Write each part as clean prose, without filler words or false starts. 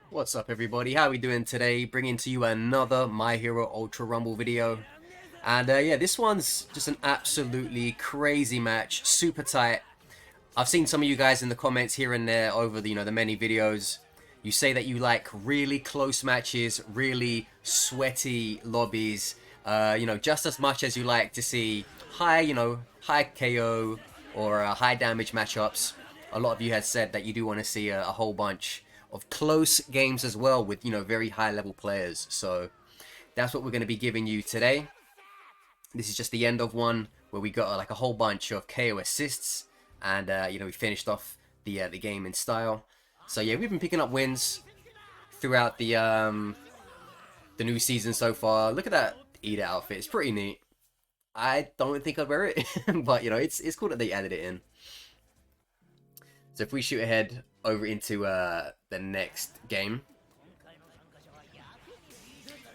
What's up everybody, how are we doing today? Bringing to you another My Hero Ultra Rumble video. And yeah, this one's just an absolutely crazy match, super tight. I've seen some of you guys in the comments here and there over the many videos. You say that you like really close matches, really sweaty lobbies, just as much as you like to see high KO or high damage matchups. A lot of you had said that you do want to see a whole bunch of close games as well with, very high level players. So that's what we're going to be giving you today. This is just the end of one where we got like a whole bunch of KO assists, and we finished off the game in style. So yeah, we've been picking up wins throughout the new season so far. Look at that Ida outfit; it's pretty neat. I don't think I'd wear it, but it's cool that they added it in. So if we shoot ahead over into the next game,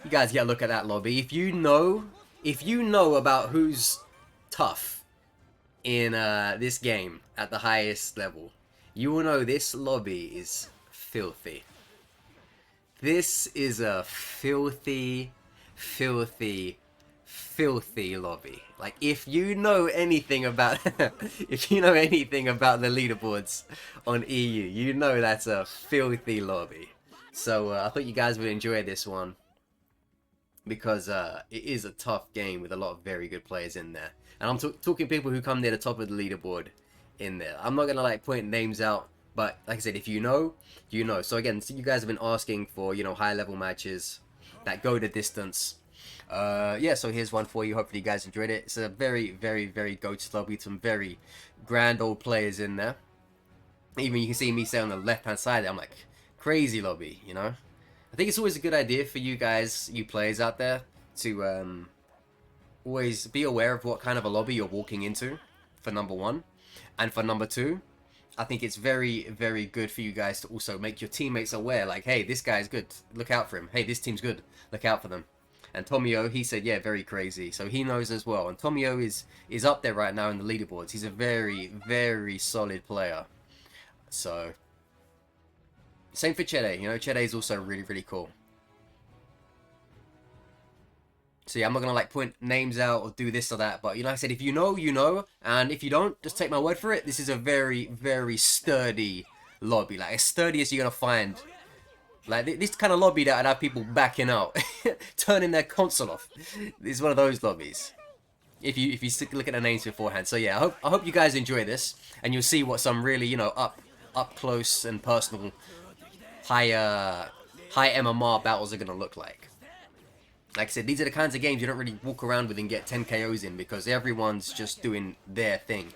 you guys get a look at that lobby. If you know about who's tough in this game at the highest level, you will know this lobby is filthy. This is a filthy, filthy, filthy lobby. Like, if you know anything about if you know anything about the leaderboards on EU, you know that's a filthy lobby. So I thought you guys would enjoy this one because it is a tough game with a lot of very good players in there. And I'm talking people who come near the top of the leaderboard in there. I'm not gonna like point names out, but like I said, if you know, you know. So again, so you guys have been asking for high level matches that go the distance. Yeah, so here's one for you. Hopefully you guys enjoyed it. It's a very, very, very goated lobby. Some very grand old players in there. Even you can see me say on the left hand side, I'm like, crazy lobby, I think it's always a good idea for you guys, you players out there, to always be aware of what kind of a lobby you're walking into, for number one. And for number two, I think it's very, very good for you guys to also make your teammates aware, like, hey, this guy's good, look out for him. Hey, this team's good, look out for them. And Tomio, he said, yeah, very crazy. So he knows as well. And Tomio is up there right now in the leaderboards. He's a very, very solid player. So, same for Chede. Chede is also really, really cool. So yeah, I'm not gonna like point names out or do this or that, but like I said, if you know, you know, and if you don't, just take my word for it. This is a very, very sturdy lobby, like as sturdy as you're gonna find. Like this kind of lobby that I'd have people backing out, turning their console off. This is one of those lobbies. If you look at the names beforehand. So yeah, I hope you guys enjoy this, and you'll see what some really up close and personal high MMR battles are gonna look like. Like I said, these are the kinds of games you don't really walk around with and get 10 KOs in because everyone's just doing their thing.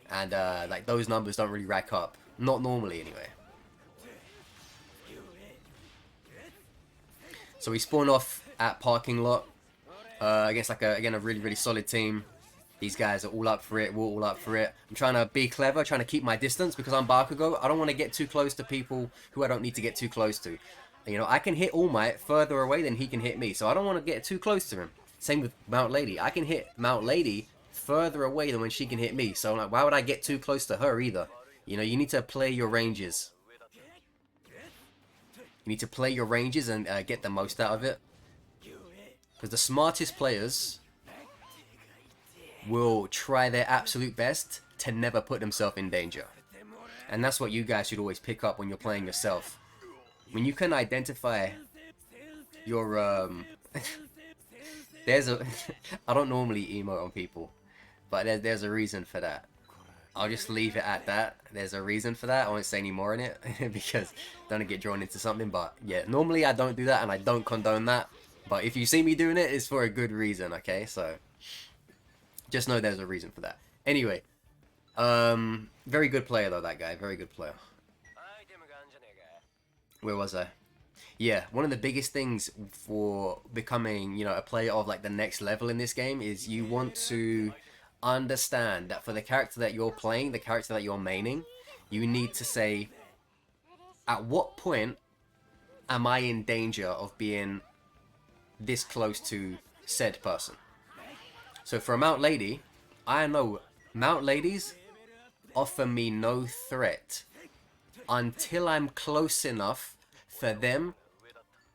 And like those numbers don't really rack up. Not normally anyway. So we spawn off at parking lot against like a really, really solid team. These guys are all up for it. We're all up for it. I'm trying to be clever, trying to keep my distance because I'm Bakugo. I don't want to get too close to people who I don't need to get too close to. I can hit All Might further away than he can hit me, so I don't want to get too close to him. Same with Mount Lady. I can hit Mount Lady further away than when she can hit me, so like, why would I get too close to her either? You need to play your ranges. You need to play your ranges and get the most out of it. Because the smartest players will try their absolute best to never put themselves in danger. And that's what you guys should always pick up when you're playing yourself. When you can identify your there's a I don't normally emote on people, but there's a reason for that. I'll just leave it at that. There's a reason for that. I won't say any more in it because I don't get drawn into something. But yeah, normally I don't do that and I don't condone that. But if you see me doing it, it's for a good reason, okay? So just know there's a reason for that. Anyway, very good player though, that guy. Very good player. Where was I? Yeah, one of the biggest things for becoming, a player of like the next level in this game is you want to understand that for the character that you're playing, the character that you're maining, you need to say, at what point am I in danger of being this close to said person? So for a Mount Lady, I know Mount Ladies offer me no threat until I'm close enough for them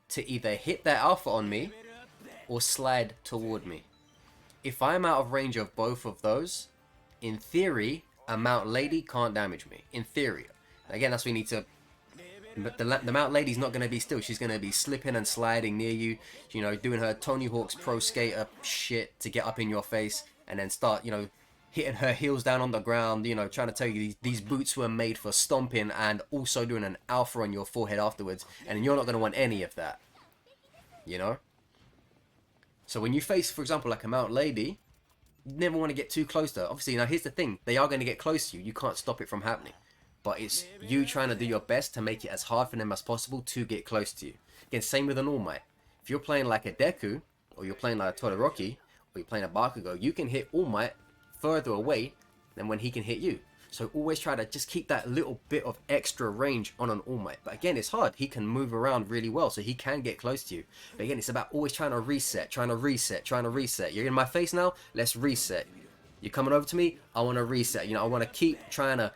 to either hit their alpha on me or slide toward me. If I'm out of range of both of those, in theory, a Mount Lady can't damage me. In theory. Again, that's what we need to... But the Mount Lady's not going to be still. She's going to be slipping and sliding near you, you know, doing her Tony Hawk's Pro Skater shit to get up in your face, and then start, you know, hitting her heels down on the ground, you know, trying to tell you these boots were made for stomping, and also doing an alpha on your forehead afterwards, and you're not going to want any of that, you know? So when you face, for example, like a Mount Lady, you never want to get too close to her. Obviously, now here's the thing, they are going to get close to you. You can't stop it from happening. But it's you trying to do your best to make it as hard for them as possible to get close to you. Again, same with an All Might. If you're playing like a Deku, or you're playing like a Todoroki, or you're playing a Bakugo, you can hit All Might further away than when he can hit you. So always try to just keep that little bit of extra range on an All Might. But again, it's hard. He can move around really well, so he can get close to you. But again, it's about always trying to reset, trying to reset, trying to reset. You're in my face now, let's reset. You're coming over to me, I want to reset. You know, I want to keep trying to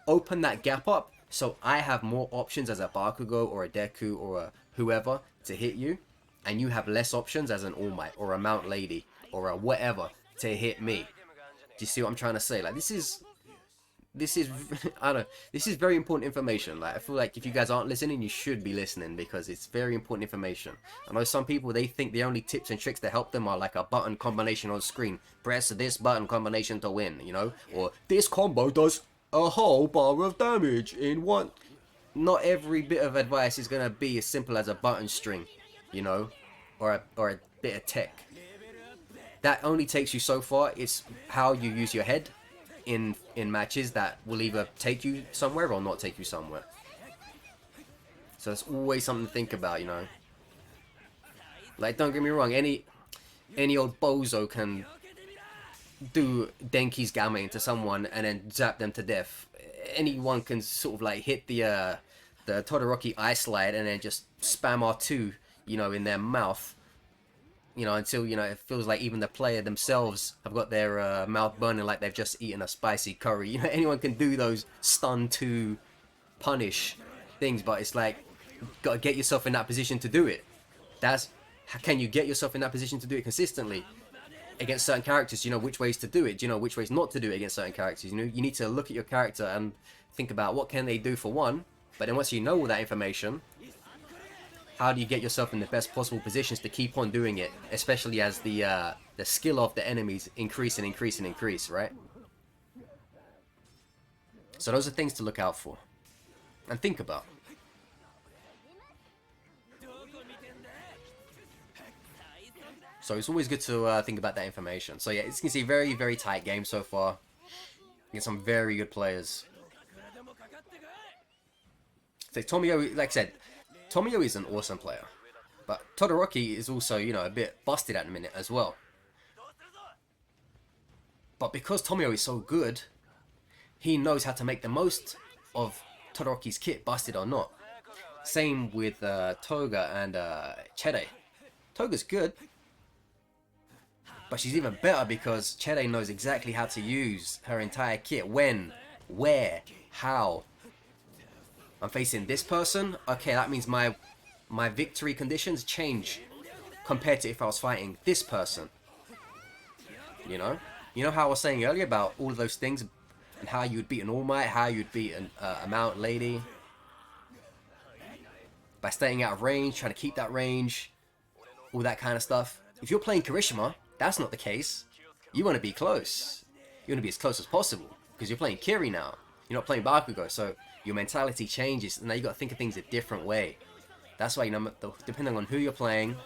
open that gap up so I have more options as a Bakugo or a Deku or a whoever to hit you, and you have less options as an All Might or a Mount Lady or a whatever to hit me. Do you see what I'm trying to say? Like, this is I don't know, this is very important information. Like, I feel like if you guys aren't listening, you should be listening, because it's very important information. I know some people, they think the only tips and tricks that help them are like a button combination on screen. Press this button combination to win, you know, or this combo does a whole bar of damage in one. Not every bit of advice is going to be as simple as a button string, you know, or a bit of tech. That only takes you so far. It's how you use your head in matches that will either take you somewhere or not take you somewhere. So it's always something to think about, you know. Like, don't get me wrong, any old bozo can do Denki's Gamma into someone and then zap them to death. Anyone can sort of like hit the Todoroki ice slide and then just spam R2, you know, in their mouth, you know, until, you know, it feels like even the player themselves have got their mouth burning like they've just eaten a spicy curry. You know, anyone can do those stun to punish things, but it's like, you gotta get yourself in that position to do it. Can you get yourself in that position to do it consistently? Against certain characters, you know which ways to do it, you know which ways not to do it against certain characters. You know, you need to look at your character and think about what can they do for one, but then once you know all that information, how do you get yourself in the best possible positions to keep on doing it, especially as the skill of the enemies increase, right? So those are things to look out for and think about. So it's always good to think about that information. So yeah, as you can see, very, very tight game so far. You get some very good players. So Tomio, like I said, Tomio is an awesome player. But Todoroki is also, you know, a bit busted at the minute as well. But because Tomio is so good, he knows how to make the most of Todoroki's kit, busted or not. Same with Toga and Chede. Toga's good, but she's even better because Chede knows exactly how to use her entire kit. When, where, how. I'm facing this person. Okay, that means my victory conditions change compared to if I was fighting this person. You know? You know how I was saying earlier about all of those things and how you'd beat an All Might, how you'd beat a Mount Lady. By staying out of range, trying to keep that range, all that kind of stuff. If you're playing Kirishima, that's not the case. You want to be close. You want to be as close as possible because you're playing Kiri now. You're not playing Bakugo, so your mentality changes, and now you got to think of things a different way. That's why, you know, depending on who you're playing.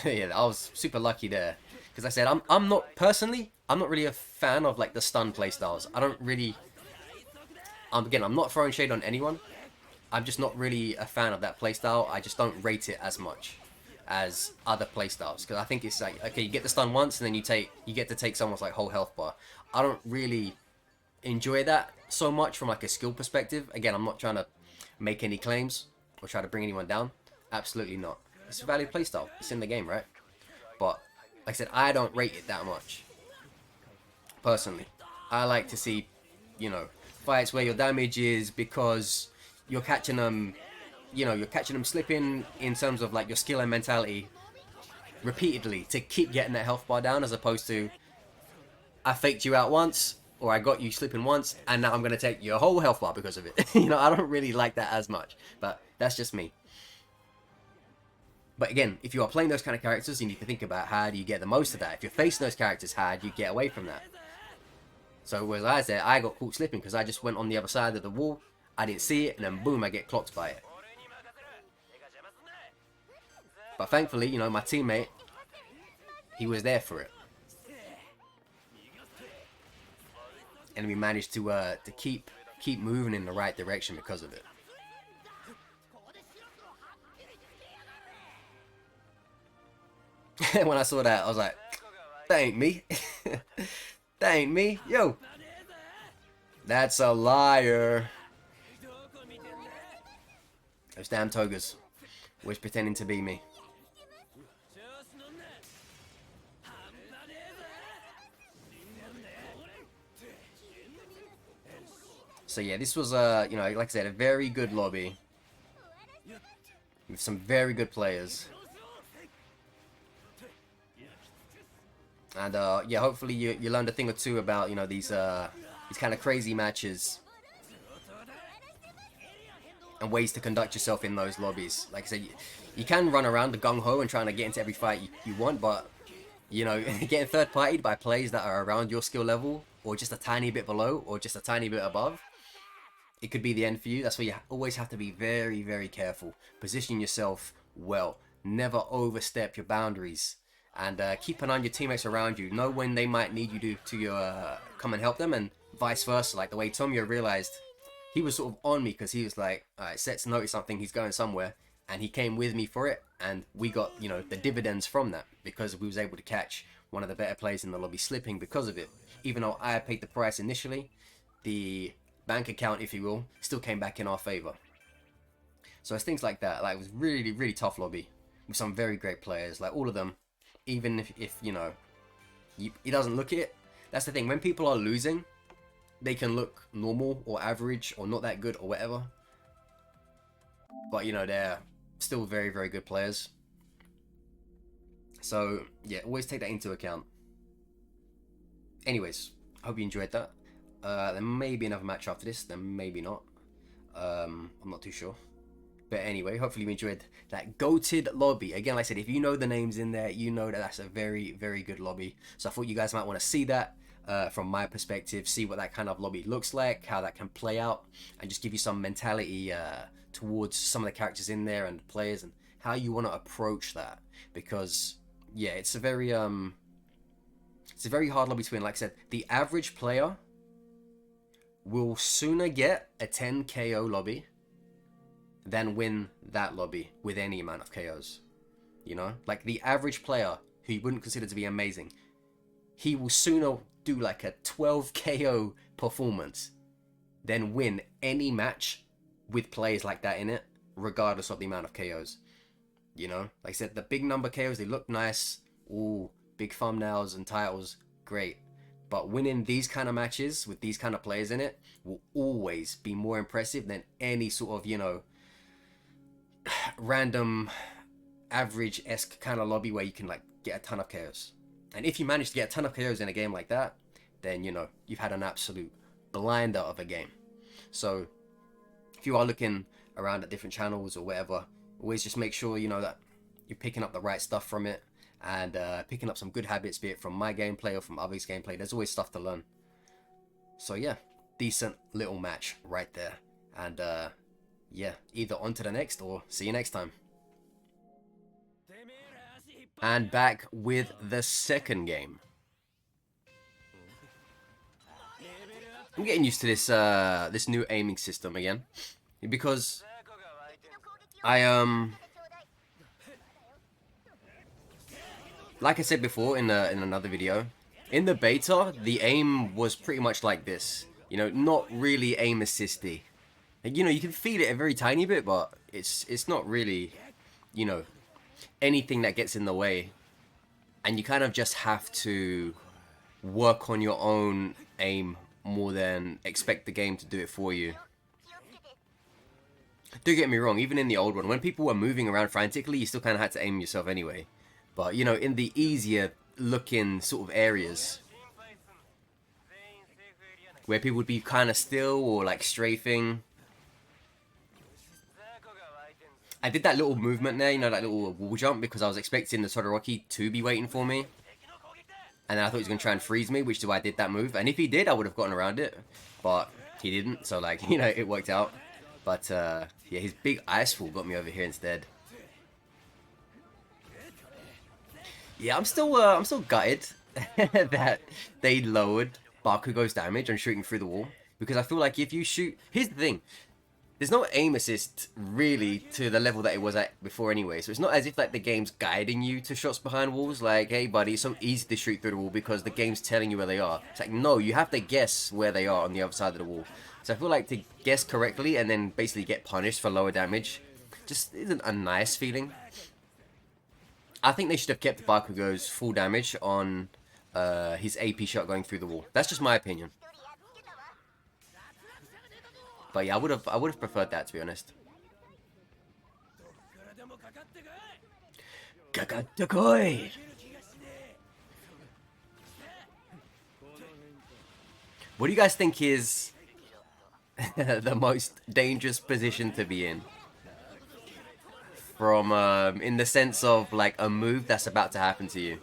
Yeah, I was super lucky there because I said I'm not really a fan of like the stun playstyles. I don't really. Again, I'm not throwing shade on anyone. I'm just not really a fan of that playstyle. I just don't rate it as much as other playstyles because I think it's like, okay, you get the stun once and then you get to take someone's like whole health bar. I don't really enjoy that so much from like a skill perspective. Again, I'm not trying to make any claims or try to bring anyone down. Absolutely not. It's a valid playstyle. It's in the game, right? But like I said, I don't rate it that much. Personally, I like to see, you know, fights where your damage is because you're catching them, you know, you're catching them slipping in terms of like your skill and mentality repeatedly to keep getting that health bar down, as opposed to I faked you out once or I got you slipping once and now I'm going to take your whole health bar because of it. You know, I don't really like that as much, but that's just me. But again, if you are playing those kind of characters, you need to think about how do you get the most of that. If you're facing those characters, how do you get away from that? So as I said, I got caught slipping because I just went on the other side of the wall, I didn't see it, and then boom, I get clocked by it. But thankfully, you know, my teammate, he was there for it. And we managed to keep moving in the right direction because of it. When I saw that, I was like, that ain't me. That ain't me. Yo. That's a liar. Those damn togas was pretending to be me. So yeah, this was you know, like I said, a very good lobby with some very good players. And yeah, hopefully you learned a thing or two about, you know, these kind of crazy matches and ways to conduct yourself in those lobbies. Like I said, you can run around the gung-ho and trying to get into every fight you want, but you know, getting third-partied by players that are around your skill level or just a tiny bit below or just a tiny bit above, it could be the end for you. That's why you always have to be very, very careful. Position yourself well. Never overstep your boundaries. And keep an eye on your teammates around you. Know when they might need you to come and help them, and vice versa. Like the way Tomio realized he was sort of on me because he was like, alright, Set's noticed something, he's going somewhere. And he came with me for it. And we got, you know, the dividends from that because we was able to catch one of the better players in the lobby slipping because of it. Even though I paid the price initially, the bank account, if you will, still came back in our favor. So it's things like that. Like, it was really, really tough lobby with some very great players. Like, all of them, even if you know, it doesn't look it. That's the thing. When people are losing, they can look normal or average or not that good or whatever. But, you know, they're still very, very good players. So, yeah, always take that into account. Anyways, I hope you enjoyed that. There may be another match after this, then maybe not. I'm not too sure. But anyway, hopefully you enjoyed that goated lobby. Again, like I said, if you know the names in there, you know that that's a very, very good lobby. So I thought you guys might want to see that from my perspective, see what that kind of lobby looks like, how that can play out, and just give you some mentality towards some of the characters in there and the players and how you want to approach that. Because, yeah, it's a very hard lobby to win. Like I said, the average player will sooner get a 10 KO lobby than win that lobby with any amount of KOs. You know, like the average player who you wouldn't consider to be amazing, he will sooner do like a 12 KO performance than win any match with players like that in it, regardless of the amount of KOs. You know, like I said, the big number KOs, they look nice. Ooh, big thumbnails and titles, great. But winning these kind of matches with these kind of players in it will always be more impressive than any sort of, you know, random average-esque kind of lobby where you can like get a ton of KOs. And if you manage to get a ton of KOs in a game like that, then, you know, you've had an absolute blinder of a game. So if you are looking around at different channels or whatever, always just make sure, you know, that you're picking up the right stuff from it and picking up some good habits, be it from my gameplay or from others' gameplay. There's always stuff to learn. So yeah, decent little match right there. And yeah, either on to the next or see you next time. And back with the second game. I'm getting used to this this new aiming system again, because like I said before in another video, in the beta the aim was pretty much like this. You know, not really aim assisty. You know, you can feel it a very tiny bit, but it's not really, you know, anything that gets in the way. And you kind of just have to work on your own aim more than expect the game to do it for you. Do get me wrong, even in the old one, when people were moving around frantically, you still kind of had to aim yourself anyway. But, you know, in the easier looking sort of areas, where people would be kind of still or like strafing, I did that little movement there, you know, that little wall jump, because I was expecting the Todoroki to be waiting for me. And then I thought he was going to try and freeze me, which is why I did that move. And if he did, I would have gotten around it. But he didn't, so like, you know, it worked out. But yeah, his big ice wall got me over here instead. Yeah, I'm still gutted that they lowered Bakugo's damage on shooting through the wall. Because I feel like if you shoot... Here's the thing. There's no aim assist really to the level that it was at before anyway. So it's not as if like the game's guiding you to shots behind walls. Like, hey buddy, it's so easy to shoot through the wall because the game's telling you where they are. It's like, no, you have to guess where they are on the other side of the wall. So I feel like to guess correctly and then basically get punished for lower damage just isn't a nice feeling. I think they should have kept Bakugo's full damage on his AP shot going through the wall. That's just my opinion. But yeah, I would have preferred that, to be honest. Kakattakoi! What do you guys think is the most dangerous position to be in? From in the sense of like a move that's about to happen to you.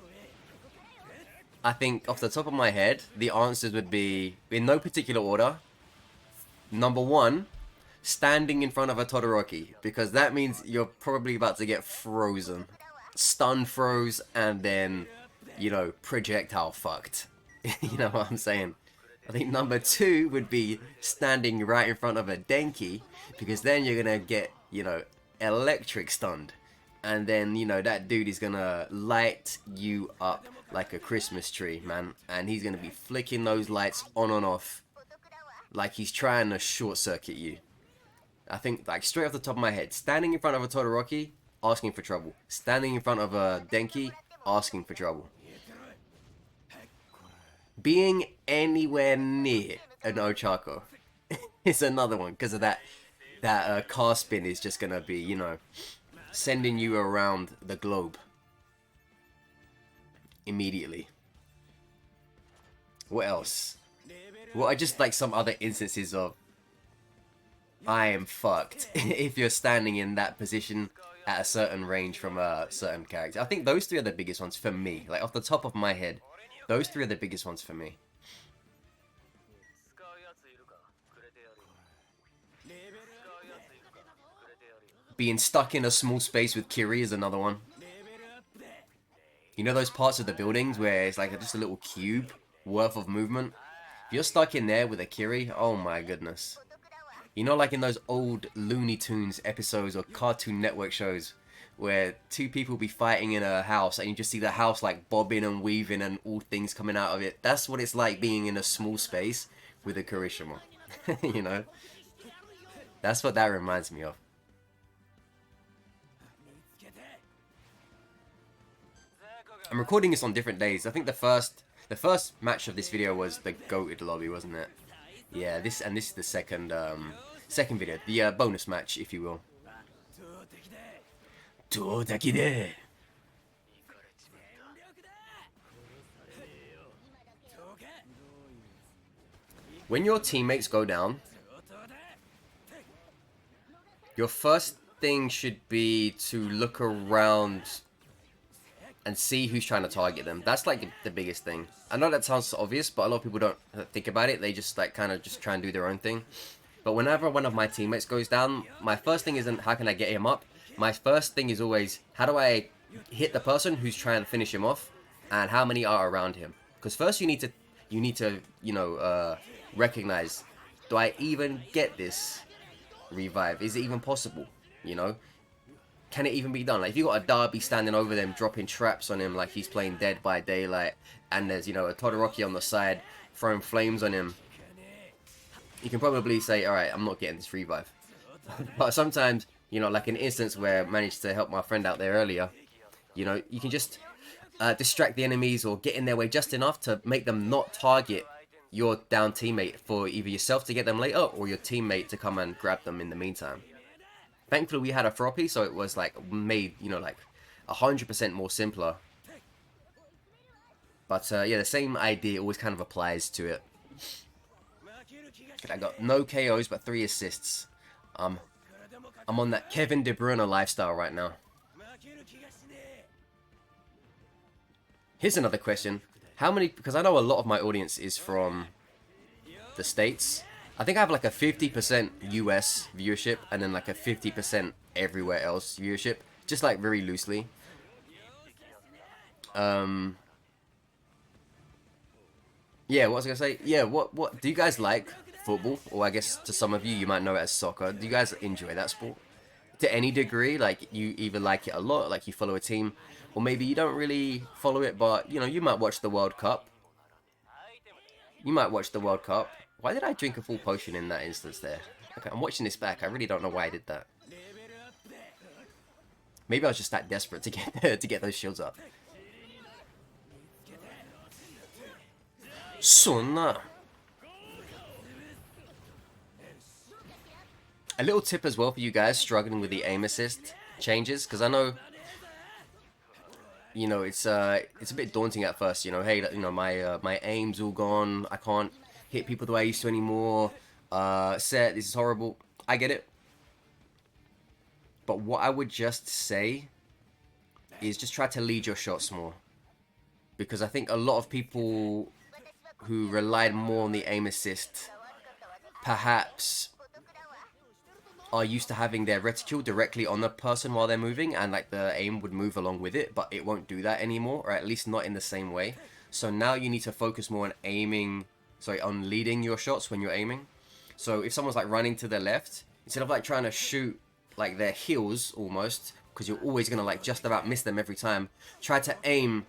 I think off the top of my head, the answers would be in no particular order. Number 1, standing in front of a Todoroki, because that means you're probably about to get frozen. Stun froze, and then, you know, projectile fucked. You know what I'm saying? I think number 2 would be standing right in front of a Denki, because then you're gonna get, you know, electric stunned. And then, you know, that dude is gonna light you up like a Christmas tree, man. And he's gonna be flicking those lights on and off like he's trying to short circuit you. I think, like, straight off the top of my head, standing in front of a Todoroki, asking for trouble. Standing in front of a Denki, asking for trouble. Being anywhere near an Ochako is another one, because of that car spin is just gonna be, you know, sending you around the globe immediately. What else? Well, I just like some other instances of I am fucked if you're standing in that position at a certain range from a certain character. I think those 3 are the biggest ones for me. Like, off the top of my head, those 3 are the biggest ones for me. Being stuck in a small space with Kiri is another one. You know those parts of the buildings where it's like just a little cube worth of movement? If you're stuck in there with a Kiri, oh my goodness. You know, like in those old Looney Tunes episodes or Cartoon Network shows where 2 people be fighting in a house and you just see the house like bobbing and weaving and all things coming out of it. That's what it's like being in a small space with a Kirishima. You know? That's what that reminds me of. I'm recording this on different days. I think the first match of this video was the goated lobby, wasn't it? Yeah, this is the second video, the bonus match, if you will. When your teammates go down, your first thing should be to look around and see who's trying to target them. That's like the biggest thing. I know that sounds obvious, but a lot of people don't think about it. They just like kind of just try and do their own thing. But whenever one of my teammates goes down, my first thing isn't how can I get him up. My first thing is always how do I hit the person who's trying to finish him off, and how many are around him. Because first you need to you know recognize, do I even get this revive? Is it even possible? You know. Can it even be done? Like, if you got a Derby standing over them, dropping traps on him like he's playing Dead by Daylight, and there's, you know, a Todoroki on the side throwing flames on him, you can probably say, alright, I'm not getting this revive. But sometimes, you know, like an instance where I managed to help my friend out there earlier, you know, you can just distract the enemies or get in their way just enough to make them not target your down teammate for either yourself to get them later or your teammate to come and grab them in the meantime. Thankfully, we had a floppy, so it was like made, you know, like 100% more simpler. But yeah, the same idea always kind of applies to it. I got no KOs, but 3 assists. I'm on that Kevin De Bruyne lifestyle right now. Here's another question. How many, because I know a lot of my audience is from the States. I think I have like a 50% US viewership and then like a 50% everywhere else viewership. Just like very loosely. Yeah, what was I gonna say? Yeah, what do you guys like football? Or I guess to some of you, you might know it as soccer. Do you guys enjoy that sport? To any degree, like you either like it a lot, like you follow a team, or maybe you don't really follow it, but you know, you might watch the World Cup. You might watch the World Cup. Why did I drink a full potion in that instance there? Okay, I'm watching this back. I really don't know why I did that. Maybe I was just that desperate to get to get those shields up. Sonna. A little tip as well for you guys struggling with the aim assist changes, because I know, you know, it's a bit daunting at first. You know, hey, you know, my aim's all gone. I can't hit people the way I used to anymore. This is horrible. I get it. But what I would just say is just try to lead your shots more, because I think a lot of people who relied more on the aim assist perhaps are used to having their reticule directly on the person while they're moving, and like the aim would move along with it, but it won't do that anymore, or at least not in the same way. So now you need to focus more on on leading your shots when you're aiming. So if someone's like running to the left, instead of like trying to shoot like their heels almost, because you're always gonna like just about miss them every time, try to aim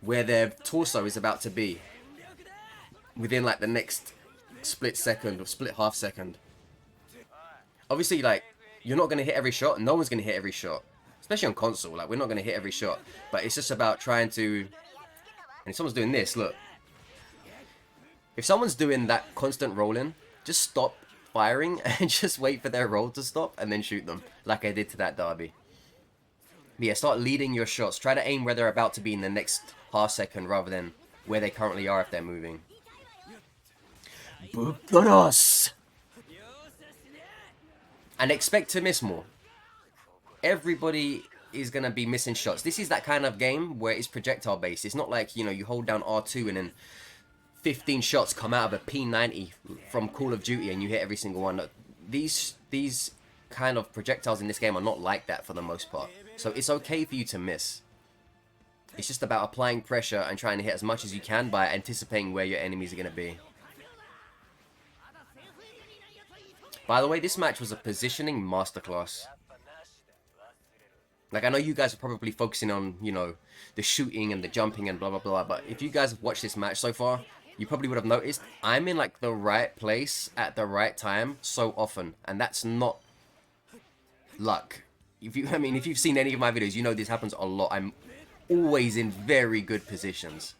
where their torso is about to be within like the next split second or split half second. Obviously, like, you're not going to hit every shot. No one's going to hit every shot. Especially on console. Like, we're not going to hit every shot. But it's just about trying to... And if someone's doing this, look. If someone's doing that constant rolling, just stop firing and just wait for their roll to stop and then shoot them. Like I did to that derby. But yeah, start leading your shots. Try to aim where they're about to be in the next half second rather than where they currently are if they're moving. Bukonos! And expect to miss more. Everybody is going to be missing shots. This is that kind of game where it's projectile based. It's not like, you know, you hold down R2 and then 15 shots come out of a P90 from Call of Duty and you hit every single one. These kind of projectiles in this game are not like that for the most part. So it's okay for you to miss. It's just about applying pressure and trying to hit as much as you can by anticipating where your enemies are going to be. By the way, this match was a positioning masterclass. Like, I know you guys are probably focusing on, you know, the shooting and the jumping and blah, blah, blah. But if you guys have watched this match so far, you probably would have noticed I'm in, like, the right place at the right time so often. And that's not luck. If you've seen any of my videos, you know this happens a lot. I'm always in very good positions.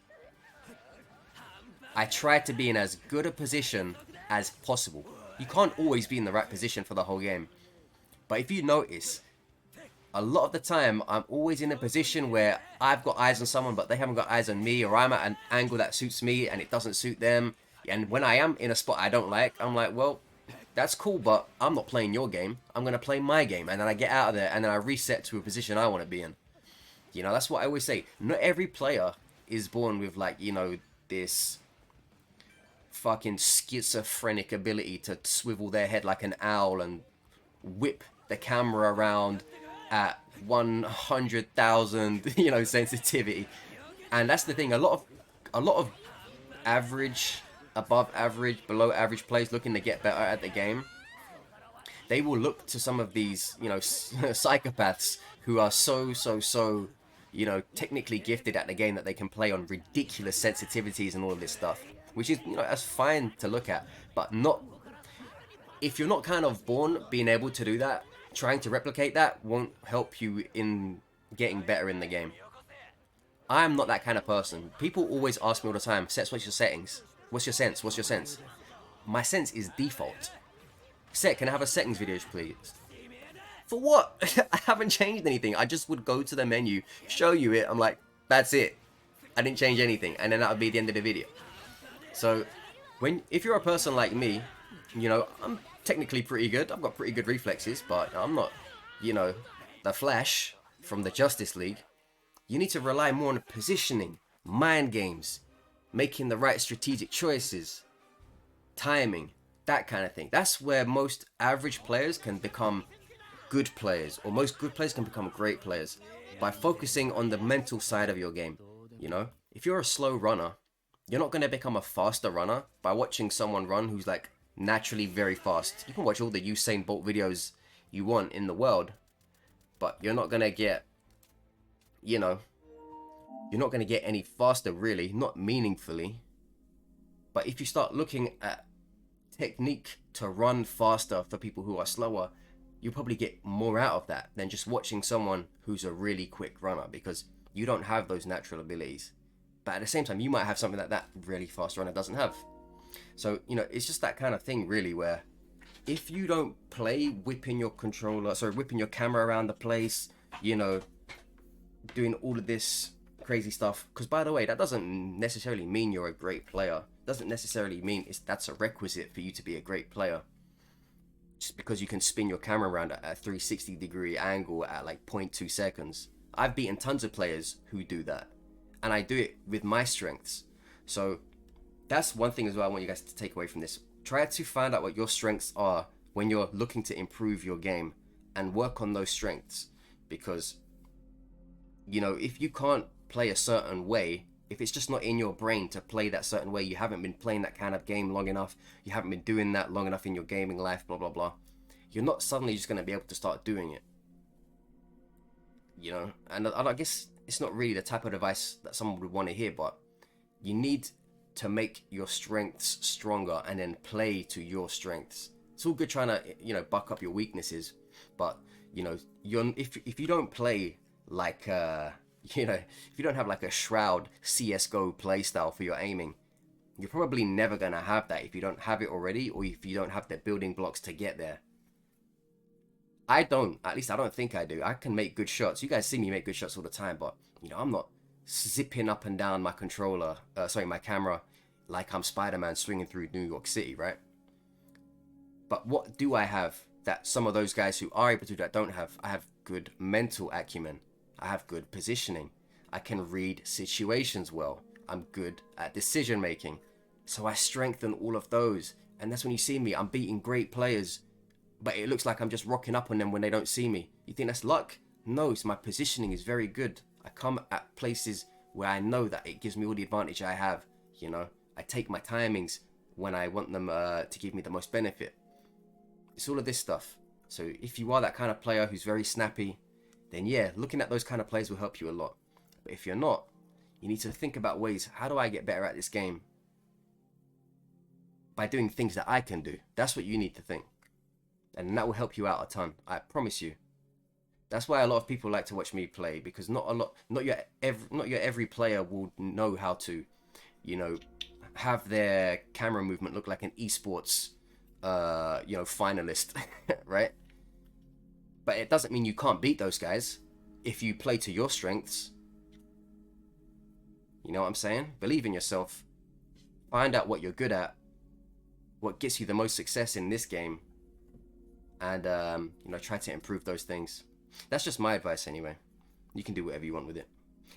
I try to be in as good a position as possible. You can't always be in the right position for the whole game. But if you notice, a lot of the time, I'm always in a position where I've got eyes on someone, but they haven't got eyes on me, or I'm at an angle that suits me, and it doesn't suit them. And when I am in a spot I don't like, I'm like, well, that's cool, but I'm not playing your game. I'm going to play my game. And then I get out of there, and then I reset to a position I want to be in. You know, that's what I always say. Not every player is born with, like, you know, this fucking schizophrenic ability to swivel their head like an owl and whip the camera around at 100,000, you know, sensitivity. And that's the thing. A lot of average, above average, below average players looking to get better at the game, they will look to some of these, you know, psychopaths who are so, you know, technically gifted at the game that they can play on ridiculous sensitivities and all of this stuff. Which is, you know, that's fine to look at, but not, if you're not kind of born being able to do that, trying to replicate that won't help you in getting better in the game. I'm not that kind of person. People always ask me all the time, Sets, what's your settings? What's your sense? What's your sense? My sense is default. Set, can I have a settings video, please? For what? I haven't changed anything. I just would go to the menu, show you it. I'm like, that's it. I didn't change anything. And then that would be the end of the video. So, if you're a person like me, you know, I'm technically pretty good. I've got pretty good reflexes, but I'm not, you know, the Flash from the Justice League. You need to rely more on positioning, mind games, making the right strategic choices, timing, that kind of thing. That's where most average players can become good players, or most good players can become great players, by focusing on the mental side of your game. You know, if you're a slow runner, you're not going to become a faster runner by watching someone run who's like naturally very fast. You can watch all the Usain Bolt videos you want in the world, but you're not going to get, you know, you're not going to get any faster, really, not meaningfully. But if you start looking at technique to run faster for people who are slower, you'll probably get more out of that than just watching someone who's a really quick runner, because you don't have those natural abilities. But at the same time, you might have something that really fast runner doesn't have. So, you know, it's just that kind of thing, really, where if you don't play whipping your camera around the place, you know, doing all of this crazy stuff, because by the way, that doesn't necessarily mean you're a great player. Doesn't necessarily mean that's a requisite for you to be a great player. Just because you can spin your camera around at a 360-degree angle at like 0.2 seconds. I've beaten tons of players who do that, and I do it with my strengths. So that's one thing as well I want you guys to take away from this. Try to find out what your strengths are when you're looking to improve your game, and work on those strengths. Because, you know, if you can't play a certain way, if it's just not in your brain to play that certain way, you haven't been playing that kind of game long enough, you haven't been doing that long enough in your gaming life, blah blah blah, you're not suddenly just going to be able to start doing it. You know, and I guess it's not really the type of advice that someone would want to hear, but you need to make your strengths stronger and then play to your strengths. It's all good trying to, you know, buck up your weaknesses, but, you know, if you don't play like you know, if you don't have like a Shroud CSGO playstyle for your aiming, you're probably never going to have that if you don't have it already, or if you don't have the building blocks to get there. At least I don't think I do. I can make good shots. You guys see me make good shots all the time, but, you know, I'm not zipping up and down my my camera like I'm Spider-Man swinging through New York City, right? But what do I have that some of those guys who are able to do that don't have? I have good mental acumen. I have good positioning. I can read situations well. I'm good at decision making. So I strengthen all of those. And that's when you see me, I'm beating great players, but it looks like I'm just rocking up on them when they don't see me. You think that's luck? No, it's my positioning is very good. I come at places where I know that it gives me all the advantage I have. You know, I take my timings when I want them to give me the most benefit. It's all of this stuff. So if you are that kind of player who's very snappy, then yeah, looking at those kind of plays will help you a lot. But if you're not, you need to think about ways, how do I get better at this game? By doing things that I can do. That's what you need to think. And that will help you out a ton. I promise you. That's why a lot of people like to watch me play, because not your every player will know how to, you know, have their camera movement look like an esports, you know, finalist, right? But it doesn't mean you can't beat those guys if you play to your strengths. You know what I'm saying? Believe in yourself. Find out what you're good at, what gets you the most success in this game, and you know, try to improve those things. That's just my advice anyway. You can do whatever you want with it.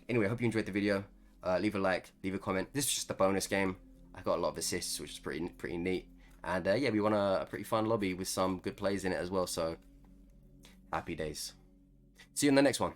Anyway, I hope you enjoyed the video. Leave a like, leave a comment. This is just a bonus game. I got a lot of assists, which is pretty neat. And yeah, we won a pretty fun lobby with some good plays in it as well. So happy days. See you in the next one.